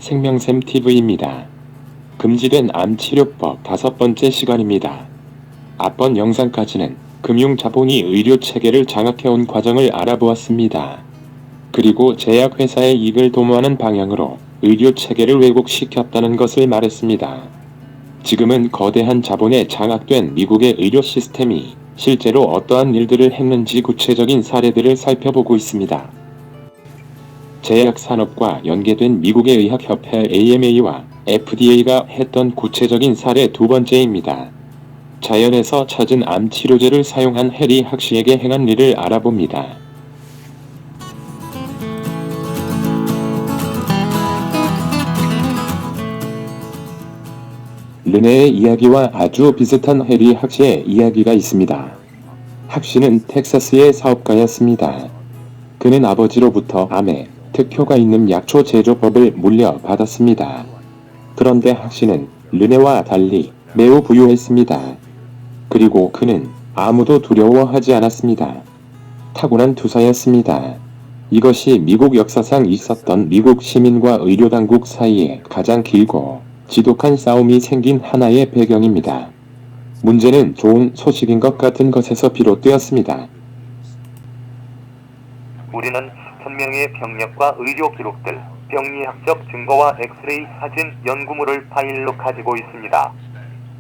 생명샘TV입니다. 금지된 암치료법 5번째 시간입니다. 앞번 영상까지는 금융자본이 의료체계를 장악해온 과정을 알아보았습니다. 그리고 제약회사의 이익을 도모하는 방향으로 의료체계를 왜곡시켰다는 것을 말했습니다. 지금은 거대한 자본에 장악된 미국의 의료 시스템이 실제로 어떠한 일들을 했는지 구체적인 사례들을 살펴보고 있습니다. 제약산업과 연계된 미국의 의학협회 AMA와 FDA가 했던 구체적인 사례 두 번째입니다. 자연에서 찾은 암 치료제를 사용한 해리 학시에게 행한 일을 알아봅니다. 르네의 이야기와 아주 비슷한 해리 학시의 이야기가 있습니다. 학시는 텍사스의 사업가였습니다. 그는 아버지로부터 암에 특효가 있는 약초 제조법을 물려받았습니다. 그런데 학시는 르네와 달리 매우 부유했습니다. 그리고 그는 아무도 두려워하지 않았습니다. 타고난 투사였습니다. 이것이 미국 역사상 있었던 미국 시민과 의료당국 사이에 가장 길고 지독한 싸움이 생긴 하나의 배경입니다. 문제는 좋은 소식인 것 같은 것에서 비롯되었습니다. 우리는 수천 명의 병력과 의료 기록들, 병리학적 증거와 엑스레이 사진 연구물을 파일로 가지고 있습니다.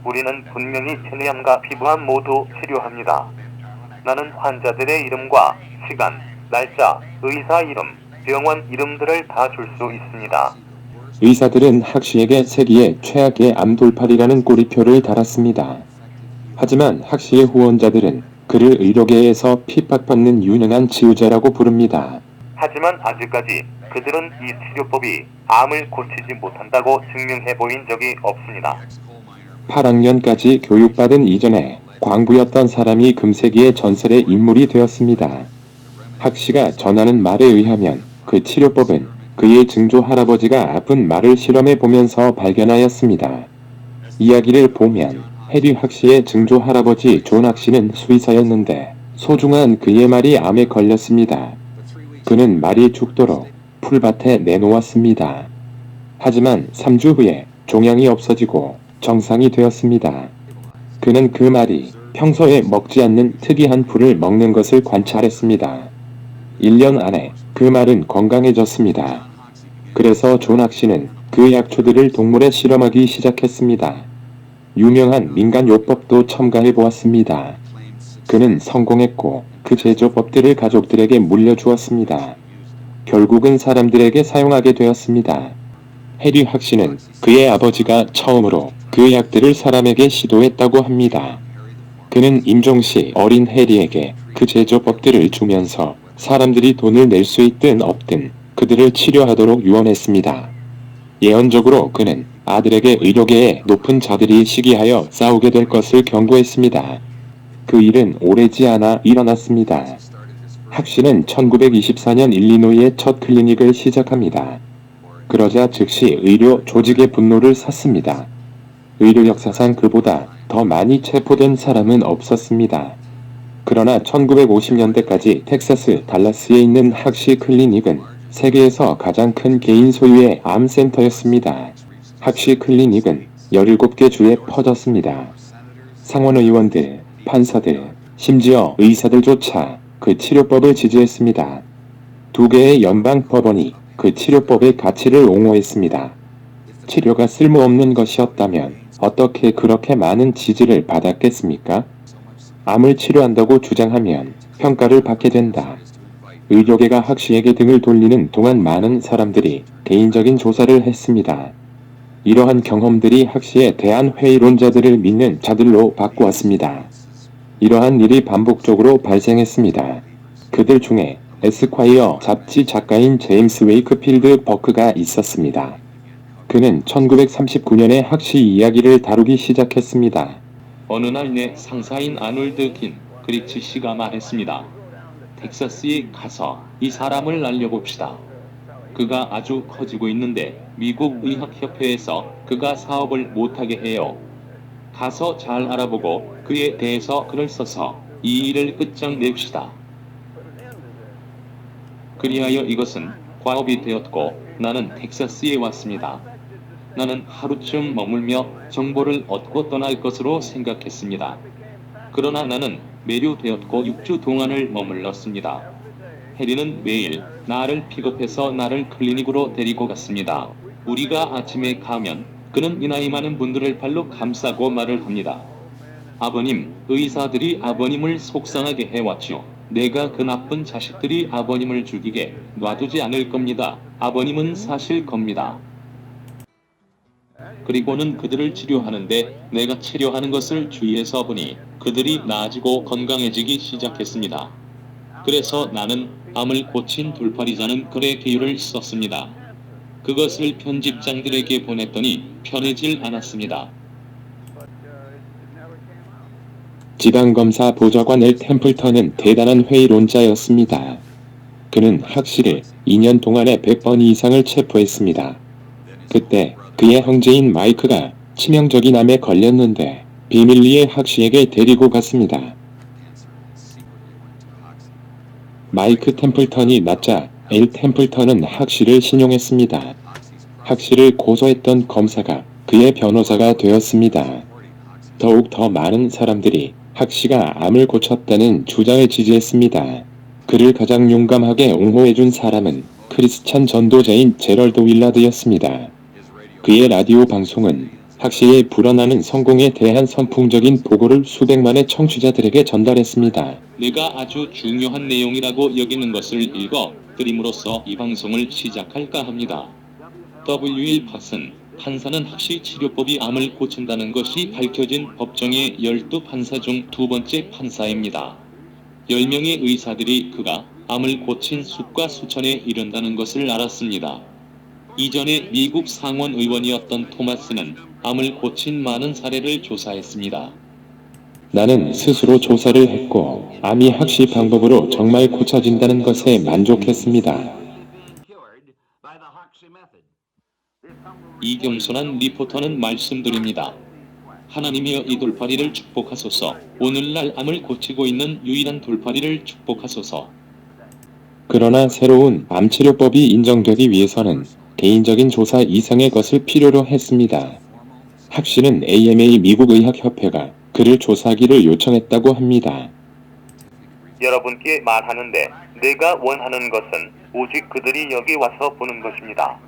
우리는 분명히 천의암과 피부암 모두 치료합니다. 나는 환자들의 이름과 시간, 날짜, 의사 이름, 병원 이름들을 다 줄 수 있습니다. 의사들은 학시에게 세기의 최악의 암 돌팔이라는 꼬리표를 달았습니다. 하지만 학시의 후원자들은 그를 의료계에서 핍박받는 유능한 치유자라고 부릅니다. 하지만 아직까지 그들은 이 치료법이 암을 고치지 못한다고 증명해 보인 적이 없습니다. 8학년까지 교육받은 이전에 광부였던 사람이 금세기의 전설의 인물이 되었습니다. 학시가 전하는 말에 의하면 그 치료법은 그의 증조 할아버지가 아픈 말을 실험해 보면서 발견하였습니다. 이야기를 보면 해리 학시의 증조 할아버지 존 학시는 수의사였는데 소중한 그의 말이 암에 걸렸습니다. 그는 말이 죽도록 풀밭에 내놓았습니다. 하지만 3주 후에 종양이 없어지고 정상이 되었습니다. 그는 그 말이 평소에 먹지 않는 특이한 풀을 먹는 것을 관찰했습니다. 1년 안에 그 말은 건강해졌습니다. 그래서 존 학시는 그 약초들을 동물에 실험하기 시작했습니다. 유명한 민간요법도 첨가해 보았습니다. 그는 성공했고 그 제조법들을 가족들에게 물려주었습니다. 결국은 사람들에게 사용하게 되었습니다. 해리 학시는 그의 아버지가 처음으로 그 약들을 사람에게 시도했다고 합니다. 그는 임종시 어린 해리에게 그 제조법들을 주면서 사람들이 돈을 낼 수 있든 없든 그들을 치료하도록 유언했습니다. 예언적으로 그는 아들에게 의료계의 높은 자들이 시기하여 싸우게 될 것을 경고했습니다. 그 일은 오래지 않아 일어났습니다. 학시는 1924년 일리노이의 첫 클리닉을 시작합니다. 그러자 즉시 의료 조직의 분노를 샀습니다. 의료 역사상 그보다 더 많이 체포된 사람은 없었습니다. 그러나 1950년대까지 텍사스 달라스에 있는 학시 클리닉은 세계에서 가장 큰 개인 소유의 암센터였습니다. 학시 클리닉은 17개 주에 퍼졌습니다. 상원의원들, 판사들, 심지어 의사들조차 그 치료법을 지지했습니다. 2개의 연방법원이 그 치료법의 가치를 옹호했습니다. 치료가 쓸모없는 것이었다면 어떻게 그렇게 많은 지지를 받았겠습니까? 암을 치료한다고 주장하면 평가를 받게 된다. 의료계가 학시에게 등을 돌리는 동안 많은 사람들이 개인적인 조사를 했습니다. 이러한 경험들이 학시의 대한회의론자들을 믿는 자들로 바꾸었습니다. 이러한 일이 반복적으로 발생했습니다. 그들 중에 에스콰이어 잡지 작가인 제임스 웨이크필드 버크가 있었습니다. 그는 1939년에 학시 이야기를 다루기 시작했습니다. 어느 날 내 상사인 아놀드 긴 그리치 씨가 말했습니다. 텍사스에 가서 이 사람을 알려봅시다. 그가 아주 커지고 있는데 미국 의학협회에서 그가 사업을 못하게 해요. 가서 잘 알아보고 그에 대해서 글을 써서 이 일을 끝장냅시다. 그리하여 이것은 과업이 되었고 나는 텍사스에 왔습니다. 나는 하루쯤 머물며 정보를 얻고 떠날 것으로 생각했습니다. 그러나 나는 매료되었고 6주 동안을 머물렀습니다. 해리는 매일 나를 픽업해서 나를 클리닉으로 데리고 갔습니다. 우리가 아침에 가면 그는 이 나이 많은 분들을 발로 감싸고 말을 합니다. 아버님, 의사들이 아버님을 속상하게 해왔죠. 내가 그 나쁜 자식들이 아버님을 죽이게 놔두지 않을 겁니다. 아버님은 사실 겁니다. 그리고는 그들을 치료하는데 내가 치료하는 것을 주위에서 보니 그들이 나아지고 건강해지기 시작했습니다. 그래서 나는 암을 고친 돌팔이자는 글의 개요를 썼습니다. 그것을 편집장들에게 보냈더니 편해질 않았습니다. 지방검사 보좌관 엘 템플턴은 대단한 회의론자였습니다. 그는 학시를 2년 동안에 100번 이상을 체포했습니다. 그때 그의 형제인 마이크가 치명적인 암에 걸렸는데 비밀리에 학시에게 데리고 갔습니다. 마이크 템플턴이 낳자 엘 템플턴은 학시를 신용했습니다. 학시를 고소했던 검사가 그의 변호사가 되었습니다. 더욱 더 많은 사람들이 학시가 암을 고쳤다는 주장을 지지했습니다. 그를 가장 용감하게 옹호해준 사람은 크리스찬 전도자인 제럴드 윌라드였습니다. 그의 라디오 방송은 학시의 불어나는 성공에 대한 선풍적인 보고를 수백만의 청취자들에게 전달했습니다. 내가 아주 중요한 내용이라고 여기는 것을 읽어 드림으로써 이 방송을 시작할까 합니다. W.L. 팟슨 판사는 학시 치료법이 암을 고친다는 것이 밝혀진 법정의 12판사 중 두 번째 판사입니다. 10명의 의사들이 그가 암을 고친 수과 수천에 이른다는 것을 알았습니다. 이전에 미국 상원 의원이었던 토마스는 암을 고친 많은 사례를 조사했습니다. 나는 스스로 조사를 했고 암이 학시 방법으로 정말 고쳐진다는 것에 만족했습니다. 이 겸손한 리포터는 말씀드립니다. 하나님이여 이 돌팔이를 축복하소서. 오늘날 암을 고치고 있는 유일한 돌팔이를 축복하소서. 그러나 새로운 암치료법이 인정되기 위해서는 개인적인 조사 이상의 것을 필요로 했습니다. 학시는 AMA 미국 의학협회가 그를 조사하기를 요청했다고 합니다. 여러분께 말하는데 내가 원하는 것은 오직 그들이 여기 와서 보는 것입니다.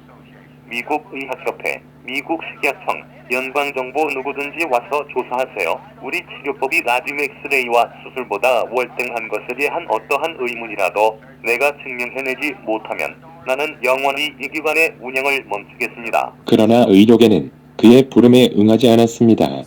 미국 의학협회, 미국 식약청, 연방정부 누구든지 와서 조사하세요. 우리 치료법이 라디오 엑스레이와 수술보다 월등한 것에 대한 어떠한 의문이라도 내가 증명해내지 못하면 나는 영원히 이 기관의 운영을 멈추겠습니다. 그러나 의료계는 그의 부름에 응하지 않았습니다.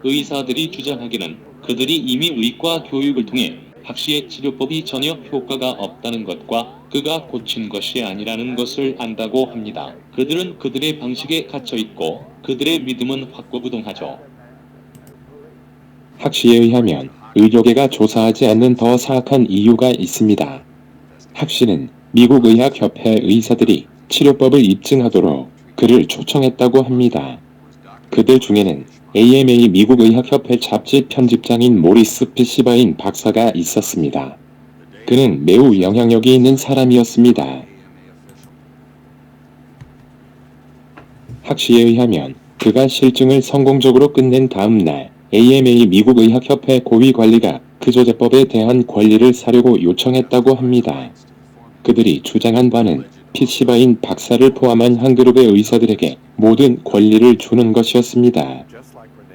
의사들이 주장하기는 그들이 이미 의과 교육을 통해 학시의 치료법이 전혀 효과가 없다는 것과 그가 고친 것이 아니라는 것을 안다고 합니다. 그들은 그들의 방식에 갇혀있고 그들의 믿음은 확고부동하죠. 학시에 의하면 의료계가 조사하지 않는 더 사악한 이유가 있습니다. 학시는 미국 의학협회 의사들이 치료법을 입증하도록 그를 초청했다고 합니다. 그들 중에는 AMA 미국 의학협회 잡지 편집장인 모리스 피시바인 박사가 있었습니다. 그는 매우 영향력이 있는 사람이었습니다. 학시에 의하면 그가 실증을 성공적으로 끝낸 다음 날 AMA 미국 의학협회 고위관리가 그 조제법에 대한 권리를 사려고 요청했다고 합니다. 그들이 주장한 바는 피시바인 박사를 포함한 한 그룹의 의사들에게 모든 권리를 주는 것이었습니다.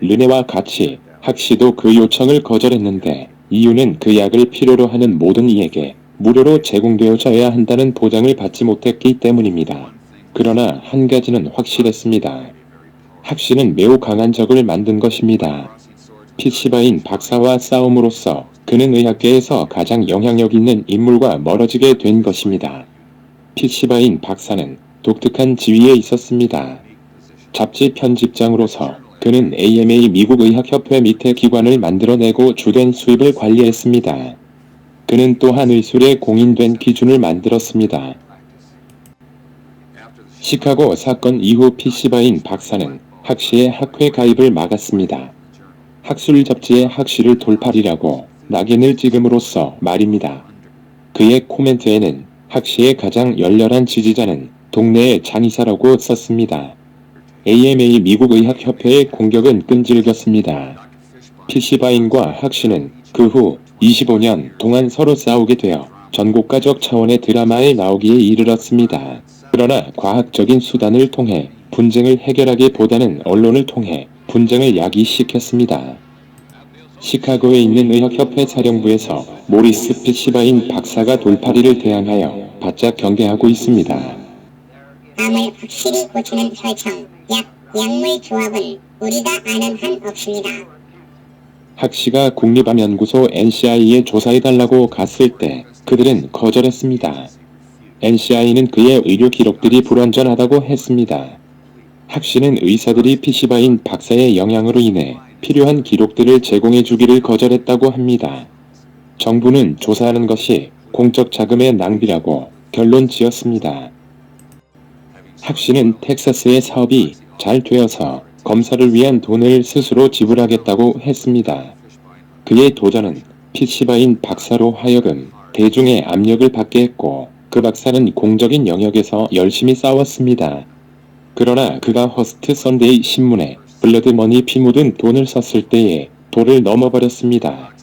르네와 같이 학시도 그 요청을 거절했는데 이유는 그 약을 필요로 하는 모든 이에게 무료로 제공되어져야 한다는 보장을 받지 못했기 때문입니다. 그러나 한 가지는 확실했습니다. 학시는 매우 강한 적을 만든 것입니다. 피시바인 박사와 싸움으로써 그는 의학계에서 가장 영향력 있는 인물과 멀어지게 된 것입니다. 피시바인 박사는 독특한 지위에 있었습니다. 잡지 편집장으로서 그는 AMA 미국 의학협회 밑에 기관을 만들어내고 주된 수입을 관리했습니다. 그는 또한 의술에 공인된 기준을 만들었습니다. 시카고 사건 이후 피시바인 박사는 학시의 학회 가입을 막았습니다. 학술 잡지에 학시를 돌팔이라고 낙인을 찍음으로써 말입니다. 그의 코멘트에는 학시의 가장 열렬한 지지자는 동네의 장의사라고 썼습니다. AMA 미국 의학협회의 공격은 끈질겼습니다. 피시바인과 학시는 그 후 25년 동안 서로 싸우게 되어 전국가적 차원의 드라마에 나오기에 이르렀습니다. 그러나 과학적인 수단을 통해 분쟁을 해결하기보다는 언론을 통해 분쟁을 야기시켰습니다. 시카고에 있는 의학협회 사령부에서 모리스 피시바인 박사가 돌파리를 대항하여 바짝 경계하고 있습니다. 암을 확실히 고치는 혈청, 약, 약물 조합은 우리가 아는 한 없습니다. 학시가 국립암연구소 NCI에 조사해달라고 갔을 때 그들은 거절했습니다. NCI는 그의 의료 기록들이 불완전하다고 했습니다. 학시는 의사들이 피시바인 박사의 영향으로 인해 필요한 기록들을 제공해주기를 거절했다고 합니다. 정부는 조사하는 것이 공적 자금의 낭비라고 결론 지었습니다. 학시는 텍사스의 사업이 잘 되어서 검사를 위한 돈을 스스로 지불하겠다고 했습니다. 그의 도전은 피시바인 박사로 하여금 대중의 압력을 받게 했고 그 박사는 공적인 영역에서 열심히 싸웠습니다. 그러나 그가 허스트 선데이 신문에 블러드머니 피 묻은 돈을 썼을 때에 도를 넘어버렸습니다.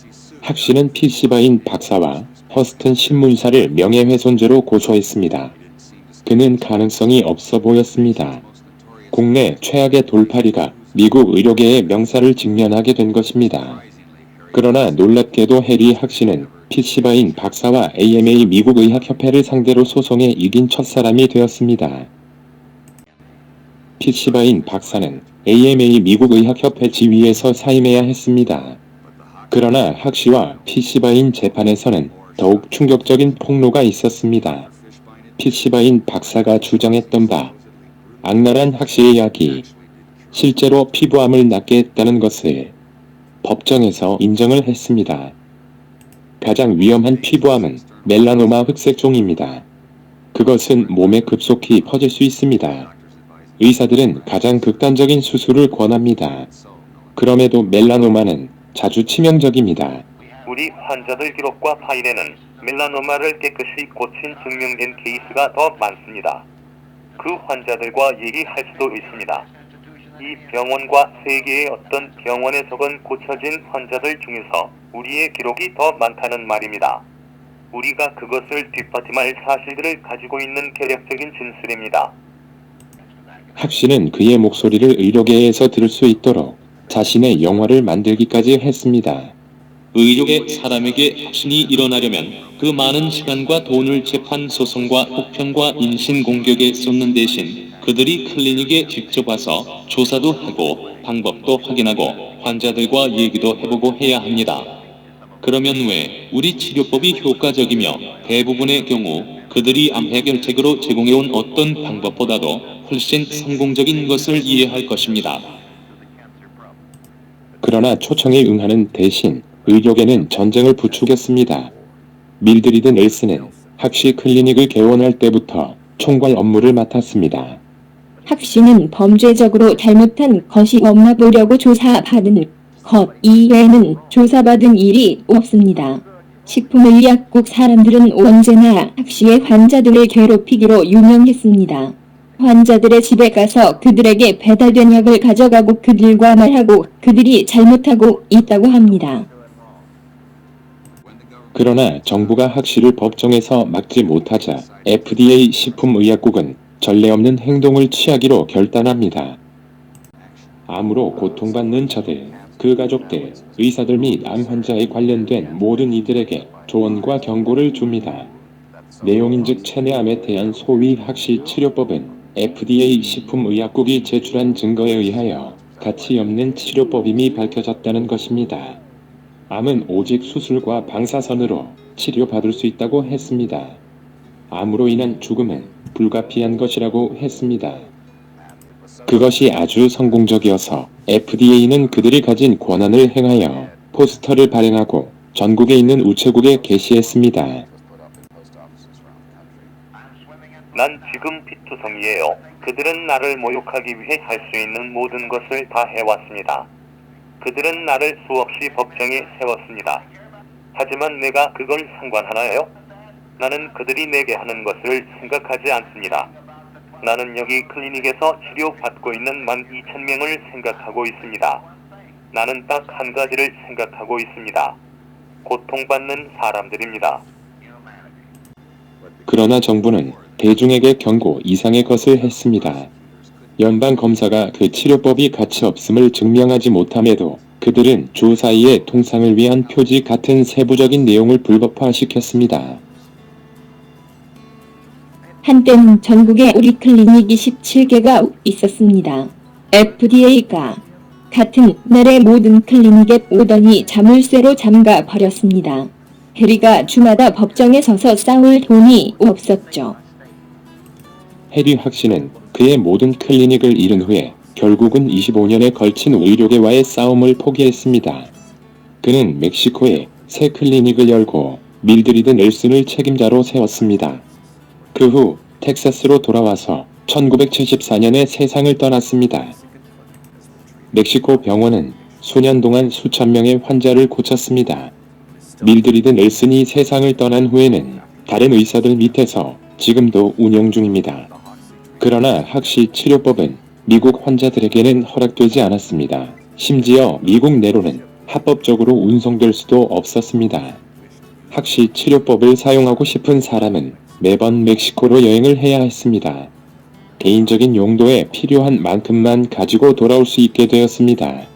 학시는 피시바인 박사와 허스튼 신문사를 명예훼손죄로 고소했습니다. 그는 가능성이 없어 보였습니다. 국내 최악의 돌파리가 미국 의료계의 명사를 직면하게 된 것입니다. 그러나 놀랍게도 해리 학시는 피시바인 박사와 AMA 미국 의학협회를 상대로 소송에 이긴 첫사람이 되었습니다. 피시바인 박사는 AMA 미국 의학협회 지위에서 사임해야 했습니다. 그러나 학시와 피시바인 재판에서는 더욱 충격적인 폭로가 있었습니다. 피시바인 박사가 주장했던 바 악랄한 학시의 약이 실제로 피부암을 낫게 했다는 것을 법정에서 인정을 했습니다. 가장 위험한 피부암은 멜라노마 흑색종입니다. 그것은 몸에 급속히 퍼질 수 있습니다. 의사들은 가장 극단적인 수술을 권합니다. 그럼에도 멜라노마는 자주 치명적입니다. 우리 환자들 기록과 파일에는 멜라노마를 깨끗이 고친 증명된 케이스가 더 많습니다. 그 환자들과 얘기할 수도 있습니다. 이 병원과 세계의 어떤 병원에서건 고쳐진 환자들 중에서 우리의 기록이 더 많다는 말입니다. 우리가 그것을 뒷받침할 사실들을 가지고 있는 계략적인 진술입니다. 학시는 그의 목소리를 의료계에서 들을 수 있도록 자신의 영화를 만들기까지 했습니다. 의료계 사람에게 혁신이 일어나려면 그 많은 시간과 돈을 재판 소송과 혹평과 인신공격에 쏟는 대신 그들이 클리닉에 직접 와서 조사도 하고 방법도 확인하고 환자들과 얘기도 해보고 해야 합니다. 그러면 왜 우리 치료법이 효과적이며 대부분의 경우 그들이 암 해결책으로 제공해온 어떤 방법보다도 훨씬 성공적인 것을 이해할 것입니다. 그러나 초청에 응하는 대신 의료계는 전쟁을 부추겼습니다. 밀드리드 넬슨은 학시 클리닉을 개원할 때부터 총괄 업무를 맡았습니다. 학시는 범죄적으로 잘못한 것이 없나 보려고 조사받은 것 이외에는 조사받은 일이 없습니다. 식품의약국 사람들은 언제나 학시의 환자들을 괴롭히기로 유명했습니다. 환자들의 집에 가서 그들에게 배달된 약을 가져가고 그들과 말하고 그들이 잘못하고 있다고 합니다. 그러나 정부가 학시를 법정에서 막지 못하자 FDA 식품의약국은 전례 없는 행동을 취하기로 결단합니다. 암으로 고통받는 저들, 그 가족들, 의사들 및 암 환자에 관련된 모든 이들에게 조언과 경고를 줍니다. 내용인즉 체내암에 대한 소위 학시 치료법은 FDA 식품의약국이 제출한 증거에 의하여 가치 없는 치료법임이 밝혀졌다는 것입니다. 암은 오직 수술과 방사선으로 치료받을 수 있다고 했습니다. 암으로 인한 죽음은 불가피한 것이라고 했습니다. 그것이 아주 성공적이어서 FDA는 그들이 가진 권한을 행하여 포스터를 발행하고 전국에 있는 우체국에 게시했습니다. 난 지금 피투성이에요. 그들은 나를 모욕하기 위해 할 수 있는 모든 것을 다 해왔습니다. 그들은 나를 수없이 법정에 세웠습니다. 하지만 내가 그걸 상관하나요? 나는 그들이 내게 하는 것을 생각하지 않습니다. 나는 여기 클리닉에서 치료받고 있는 12,000명을 생각하고 있습니다. 나는 딱 한 가지를 생각하고 있습니다. 고통받는 사람들입니다. 그러나 정부는 대중에게 경고 이상의 것을 했습니다. 연방검사가 그 치료법이 가치 없음을 증명하지 못함에도 그들은 주 사이의 통상을 위한 표지 같은 세부적인 내용을 불법화시켰습니다. 한때는 전국에 우리 클리닉이 17개가 있었습니다. FDA가 같은 날에 모든 클리닉에 오더니 자물쇠로 잠가 버렸습니다. 해리가 주마다 법정에 서서 싸울 돈이 없었죠. 해리 학 씨는 그의 모든 클리닉을 잃은 후에 결국은 25년에 걸친 의료계와의 싸움을 포기했습니다. 그는 멕시코에 새 클리닉을 열고 밀드리드 넬슨을 책임자로 세웠습니다. 그 후 텍사스로 돌아와서 1974년에 세상을 떠났습니다. 멕시코 병원은 수년 동안 수천 명의 환자를 고쳤습니다. 밀드리드 넬슨이 세상을 떠난 후에는 다른 의사들 밑에서 지금도 운영 중입니다. 그러나 학시 치료법은 미국 환자들에게는 허락되지 않았습니다. 심지어 미국 내로는 합법적으로 운송될 수도 없었습니다. 학시 치료법을 사용하고 싶은 사람은 매번 멕시코로 여행을 해야 했습니다. 개인적인 용도에 필요한 만큼만 가지고 돌아올 수 있게 되었습니다.